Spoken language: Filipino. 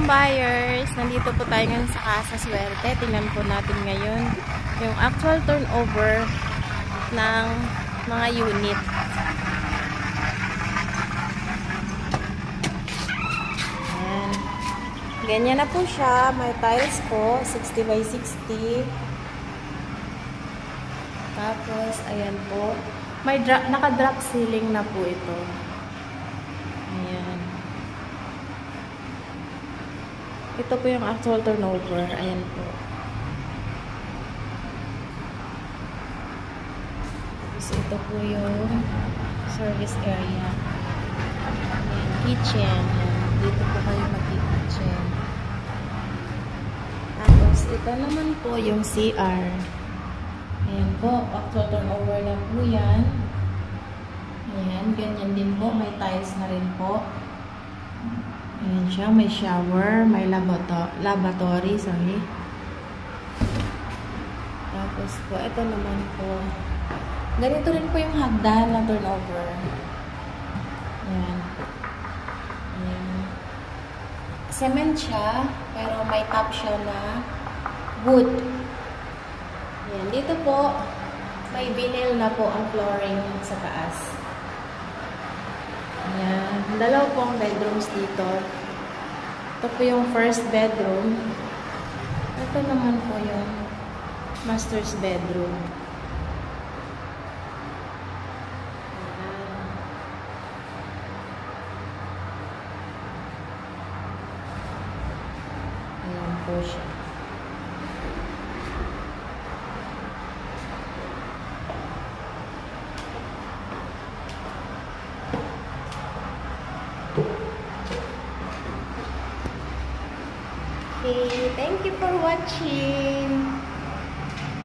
welcome buyers! Nandito po tayo ngayon sa Casa Suerte. Tingnan po natin ngayon yung actual turnover ng mga unit. Ayan. Ganyan na po siya. May tiles po, 60 by 60. Tapos, ayan po. May naka-drop ceiling na po ito. Ayan. Ito po yung actual turnover. Ayan po. Tapos ito po yung service area. Ayan, kitchen. Ayan. Dito po kayo mag-kitchen. Tapos ito naman po yung CR. Ayan po. Actual turnover na po yan. Ayan. Ganyan din po. May tiles na rin po. Ayan siya, may shower, may lavatory, sorry. Tapos po, ito naman po. Ganito rin po yung hagdan na turnover. Ayan. Ayan. Cement siya, pero may top siya na wood. Ayan. Dito po, may vinyl na po ang flooring sa taas. Ayan. Dalawa pong bedrooms dito. Ito po yung first bedroom. Ito naman po yung master's bedroom. Ayan. Ayan po siya. Okay, thank you for watching.